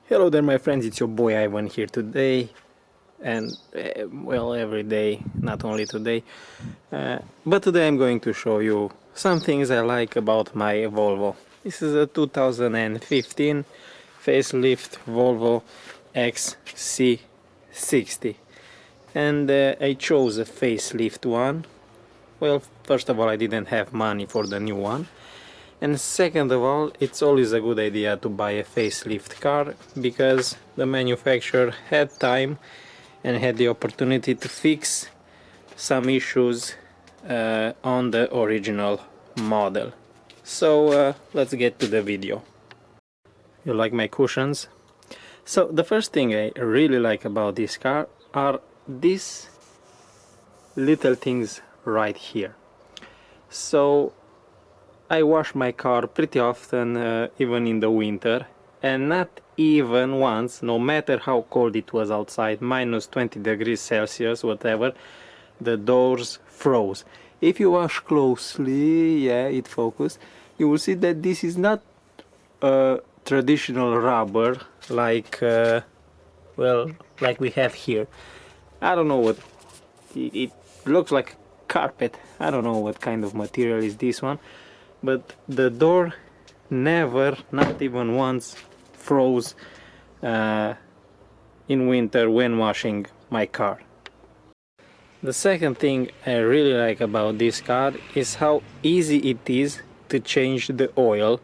Hello there my friends, it's your boy Ivan here today, and well, every day, not only today, but today I'm going to show you some things I like about my Volvo. This is a 2015 facelift Volvo Xc60, and I chose a facelift one. Well, first of all, I didn't have money for the new one. And second of all, it's always a good idea to buy a facelift car, because the manufacturer had time and had the opportunity to fix some issues on the original model. So let's get to the video. You like my cushions? So the first thing I really like about this car are these little things right here. So I wash my car pretty often, even in the winter, and not even once, no matter how cold it was outside, minus 20 degrees Celsius, whatever, the doors froze. If you wash closely, yeah, it focused, you will see that this is not traditional rubber like, well, like we have here. I don't know what, it looks like carpet. I don't know what kind of material is this one. But the door never, not even once, froze in winter when washing my car. The second thing I really like about this car is how easy it is to change the oil,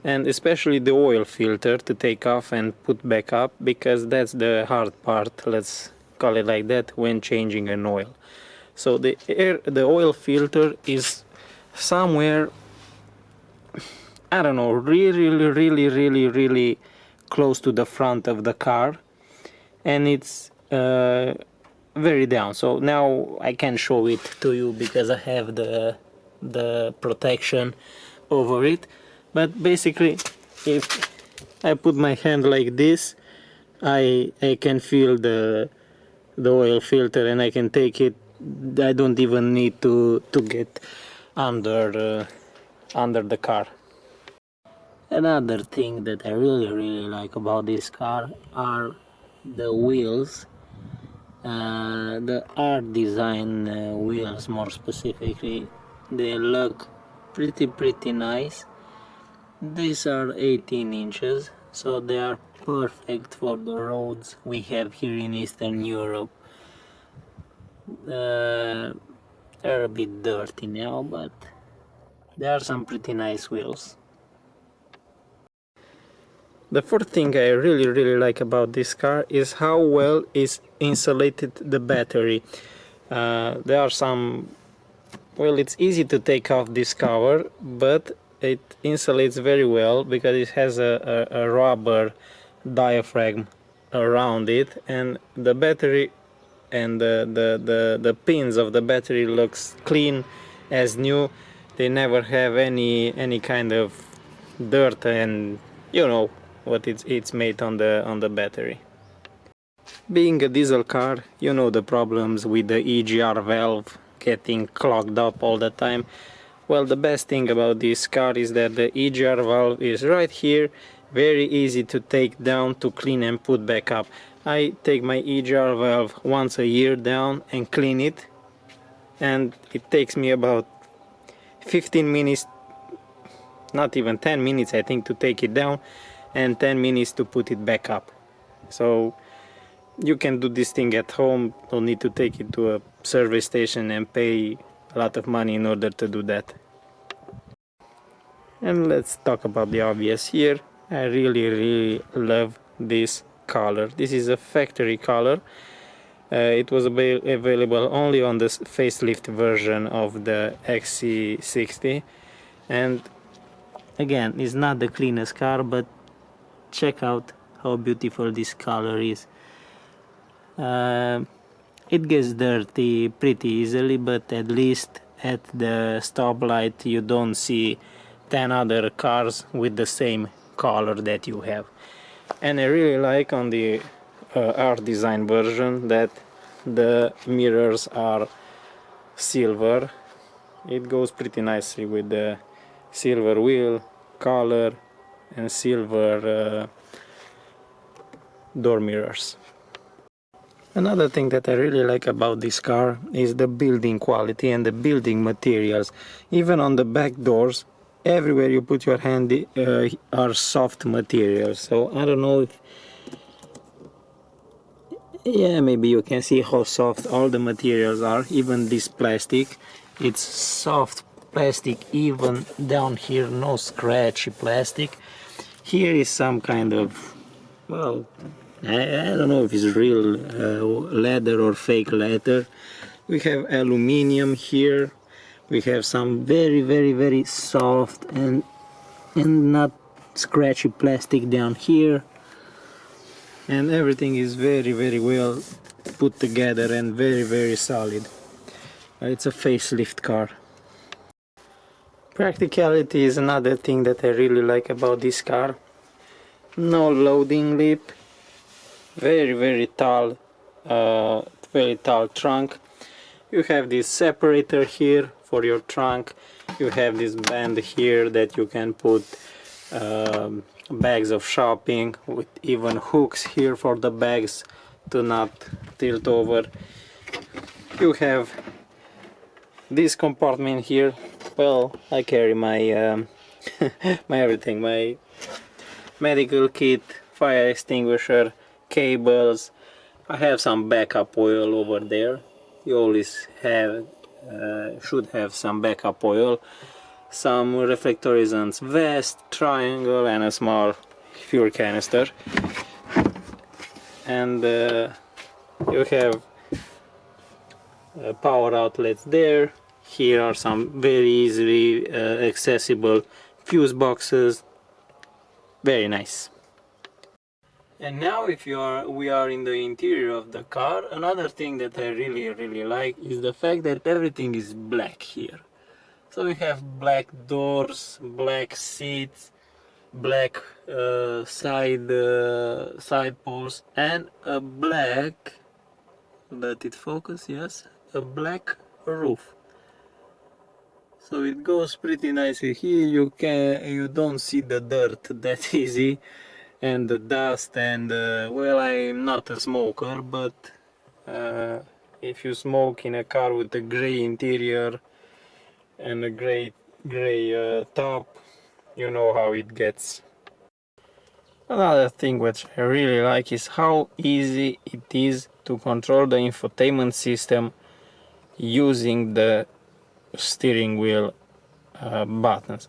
and especially the oil filter, to take off and put back up, because that's the hard part, let's call it like that, when changing an oil. So the oil filter is somewhere, I don't know, really close to the front of the car, and it's very down. So now I can show it to you because I have the protection over it. But basically, if I put my hand like this, I can feel the oil filter, and I can take it. I don't even need to get under the car. Another thing that I really like about this car are the wheels, the art design wheels more specifically. They look pretty nice. These are 18 inches, so they are perfect for the roads we have here in Eastern Europe. They're a bit dirty now, but they are some pretty nice wheels. The fourth thing I really like about this car is how well is insulated the battery. There are some, well, it's easy to take off this cover, but it insulates very well because it has a rubber diaphragm around it, and the battery and the pins of the battery looks clean as new. They never have any kind of dirt, and you know what it's made on the battery. Being a diesel car, you know the problems with the EGR valve getting clogged up all the time. Well, the best thing about this car is that the EGR valve is right here, very easy to take down, to clean and put back up. I take my EGR valve once a year down and clean it, and it takes me about 15 minutes, not even 10 minutes I think, to take it down, and 10 minutes to put it back up. So you can do this thing at home, don't need to take it to a service station and pay a lot of money in order to do that. And let's talk about the obvious here. I really love this color. This is a factory color. It was available only on the facelift version of the Xc60, and again, it's not the cleanest car, but check out how beautiful this color is. It gets dirty pretty easily, but at least at the stoplight you don't see 10 other cars with the same color that you have. And I really like on the art design version that the mirrors are silver. It goes pretty nicely with the silver wheel color and silver door mirrors. Another thing that I really like about this car is the building quality and the building materials. Even on the back doors, everywhere you put your hand are soft materials. So I don't know if, yeah, maybe you can see how soft all the materials are. Even this plastic, it's soft plastic, even down here, no scratchy plastic. Here is some kind of, well, I don't know if it's real leather or fake leather. We have aluminium here. We have some very soft and not scratchy plastic down here. And everything is very well put together and very solid. It's a facelift car. Practicality is another thing that I really like about this car. No loading lip. Very tall, very tall trunk. You have this separator here for your trunk. You have this band here that you can put bags of shopping, with even hooks here for the bags to not tilt over. You have this compartment here. Well, I carry my my everything, my medical kit, fire extinguisher, cables. I have some backup oil over there. You always have should have some backup oil, some reflectorizants vest, triangle, and a small fuel canister. And you have power outlets there. Here are some very easily accessible fuse boxes. Very nice. And now we are in the interior of the car. Another thing that I really like is the fact that everything is black here. So we have black doors, black seats, black side poles, and a black, let it focus, yes, a black roof. So it goes pretty nicely here. You don't see the dirt that easy, and the dust, and well, I'm not a smoker, but if you smoke in a car with a gray interior and a gray top, you know how it gets. Another thing which I really like is how easy it is to control the infotainment system using the steering wheel buttons.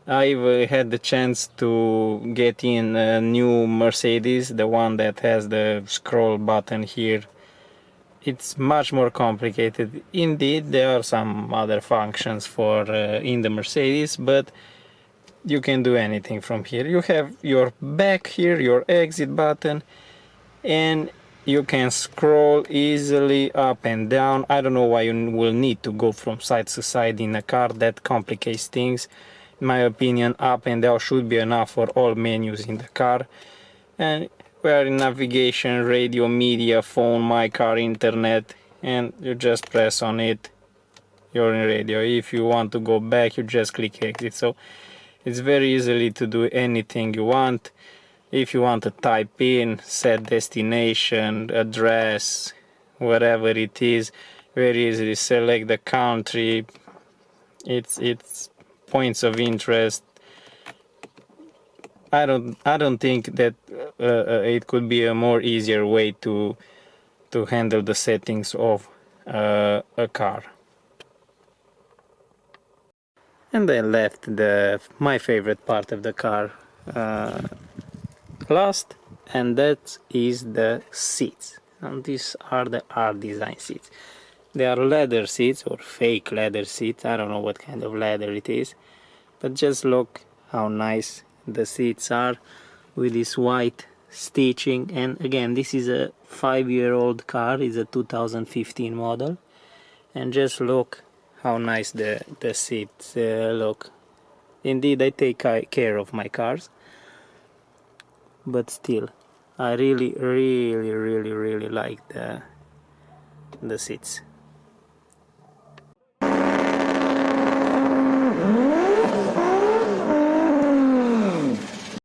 I've had the chance to get in a new Mercedes, the one that has the scroll button here. It's much more complicated. Indeed, there are some other functions for in the Mercedes, but you can do anything from here. You have your back here, your exit button, and you can scroll easily up and down. I don't know why you will need to go from side to side in a car. That complicates things. In my opinion, up and down should be enough for all menus in the car. And we are in navigation, radio, media, phone, my car, internet, and you just press on it, you're in radio. If you want to go back, you just click exit. So it's very easily to do anything you want. If you want to type in, set destination, address, whatever it is, very easily select the country, it's points of interest. I don't think that it could be a more easier way to handle the settings of a car. And I left my favorite part of the car last, and that is the seats. And these are the art design seats. They are leather seats or fake leather seats. I don't know what kind of leather it is, but just look how nice the seats are with this white stitching. And again, this is a 5-year-old car. It's a 2015 model, and just look how nice the seats look. Indeed, I take care of my cars, but still I really like the seats.